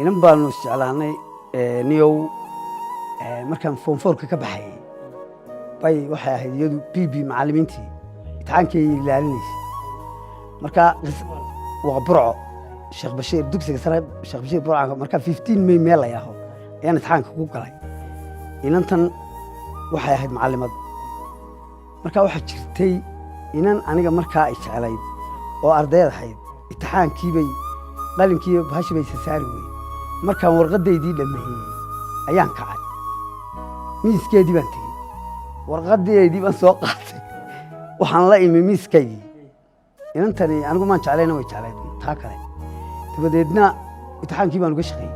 inan baanu isjeclaanay niyow markaan form 4 ka baxay bay waxay ahayd iyadu BB macallimiintii imtixaankay ilaalinaysay marka waa burco Sheekh Bashiir dugsiga sare Sheekh Bashiir burco marka 15 May meel ay aho ayaan imtixaanka ku galay inantan waxay ahayd macallimad marka waxa jirtay inan aniga markaa ay jeclayd oo ardayda ahayd imtixaankii bay qalinkii bahashi bay saari way markaan warqadeydii dhameeyay ayaan kacay miiskeedii baan tagay warqadeydii baan soo qaatay waxaan la imi miiskaygii inantani anigu maan jeclayna way jeclayd taa kale dabadeedna imtixaankii baan uga shaqeeyay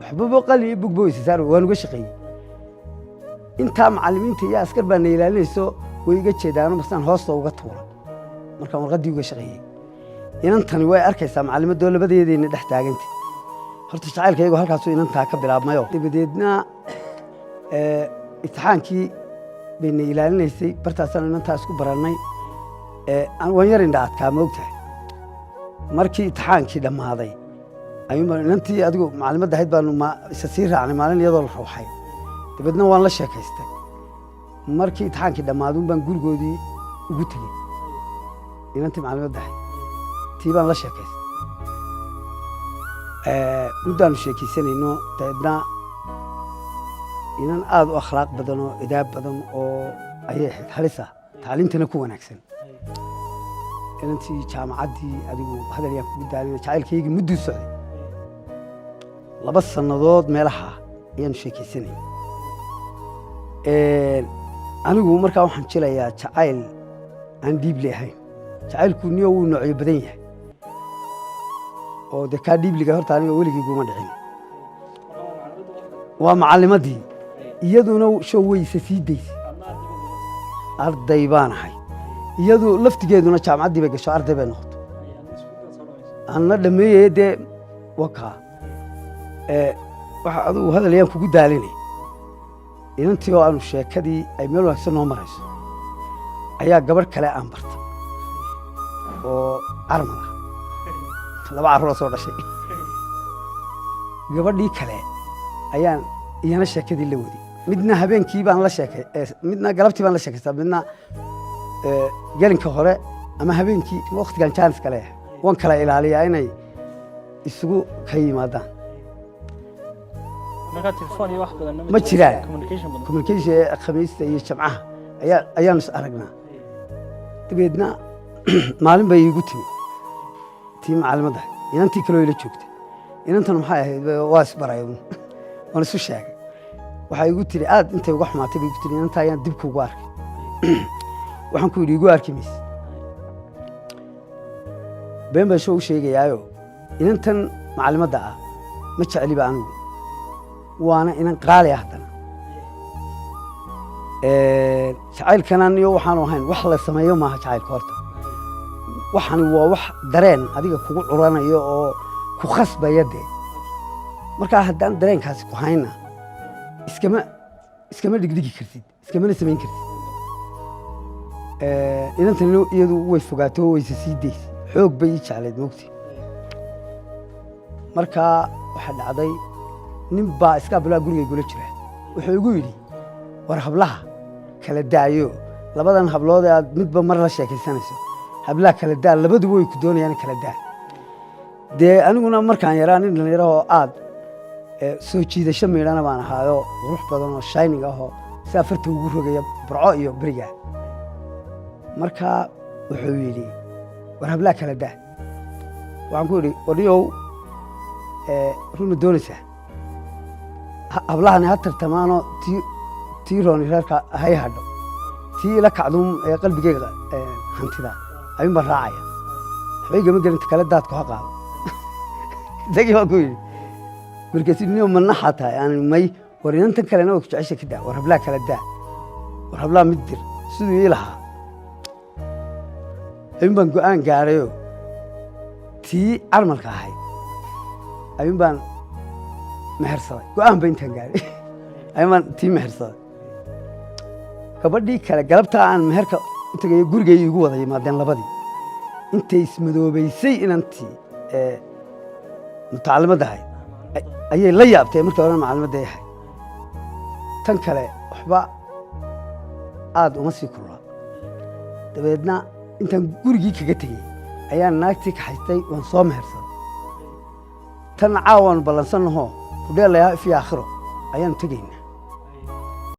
waxba qalin iyo bugbo saari waan uga shaqeeyay inta macallimiinta iyo askar baan ilaalinayso way iga jeedaan markaan hoosta uga tuuro markaan warqadii uga shaqeeyay inantani way arkaysaa macallimadoo labadeedayna dhex taagantay horta jacaylkaygu halkaasuu inantaa ka bilaabmayo dabadeedna imtixaankii bayna ilaalinaysay bartaasaan inantaa isku barannay waan yar indha adkaa moogtahay markii imtixaankii dhammaaday ayuunbaan inantii adigu macallimadda ahayd baanu isa sii raacnay maalin iyadoo la ruuxay dabeedna waan la sheekaystay markii imtixaankii dhammaaday baan gurigoodii ugu tegey inantii macallimadda ahayd tii baan la sheekaystay muddaanu sheekaysanayno dabeedna inan aad u akhlaaq badan oo idaab badan oo ayay ahayd halisa tacliintana ku wanaagsan inantii jaamacaddii adigu hadal yaan kugu daalina jacaylkaygii mudduu socday 2 sannadood meelaha ayaanu sheekaysanay anigu markaa waxaan jilayaa jacayl aan dhiibli ahayn jacaylku niyo wuu noocyo badan yahay oo de kaa dhiibliga horta aniga weligeyguuma dhicin waa macallimadii iyaduna show weyse sii daysay arday baan ahay iyadu laftigeeduna jaamacaddii bay gasho arday bay noqoto anna dhameeyey dee wakaa waxa adigu hadal yaan kugu daalinay inantii oo aanu sheekadii ay meel wanaagsan noo marayso ayaa gabadh kale aan bartay oo armad ah 2 carruur soo dhashay gabadhii kale ayaan iyana sheekadii la waday midna habeenkii baan la sheekay midna galabtii baan la sheekaystaa midna galinka hore ama habeenkii waqtigan chance kale waan kala ilaaliyaa inay isugu ka yimaadaan marka telefoon iyo wax badan ma jiraan communication khamiista iyo jamcaha ayaan is aragnaa dabeedna maalin bay igu timi tii macallimadda inantii kaloo ila joogtay inantan maxay ahayd waa isbaray waan isu sheegay waxay igu tiri aad intay uga xumaatay bay igu tiri inantaa ayaan dib kuugu arkay waxaan ku yidhi igu arki mayse been baan soo u sheegayaayo inantan macallimadda ah ma jecliba anigu waana inan qaali ah haddana jacaylkanan iyo waxaanu ahayn wax la sameeyo maaha jacaylka horta waxani waa wax dareen adiga kugu curanayo oo ku khasbaya dee markaa haddaan dareenkaasi ku hayna iskama dhigdhigi kartid iskamana samayn kartid inantan iyadu way fogaato wayse sii daysay xoog bay ii jeclayd moogtii markaa waxaa dhacday nin baa iska bilaa gurigaygula jira wuxuu igu yidhi war hablaha kala daayo labadan hablood ee aad midba mar la sheekaysanayso hablaha kala daa labaduba way ku doonayaan kala daa dee aniguna markaan yaraa nin dhalinyaro oo aad soo jiidasho miidhana baan ahaayo qurux badan oo shining ahoo si afarta ugu rogaya burco iyo beriga markaa wuxuu yidhi war hablaha kala daa waxaan ku yidhi wadhiyow runa doonaysaa hablahani ha tartamaanoo tii rooni reerka hay hadho tii ila kacduum ee qalbigeyga hantida ayuun baan raacaya waxbay gama gelinta kale daadku ha qaado isagii baan ku yidhi markaasi niyo manaxaa tahay aan may war inantan kalena waa ku jecesha ka daa war hablaha kala daa war hablaha mid dir siduu ii lahaa ayuun baan go'aan gaadhayo tii carmalka ahayd ayuun baan mehersaday go'aan ba intaan gaadhay ayuun baan tii mehersaday gabadhii kale galabtaa aan meherka u tagayo gurigay igu wada yimaadeen labadii intay ismadoobaysay inantii mutacallimadda ahayd ayay la yaabtay markii hore macalimadda yahay tan kale waxba aad uma sii kulaa dabeedna intaan gurigii kaga tegey ayaan naagtii kaxaystay waan soo mehersaday tan caawan ballansannaho hudheelayaa fi aakhiro ayaanu tegaynaa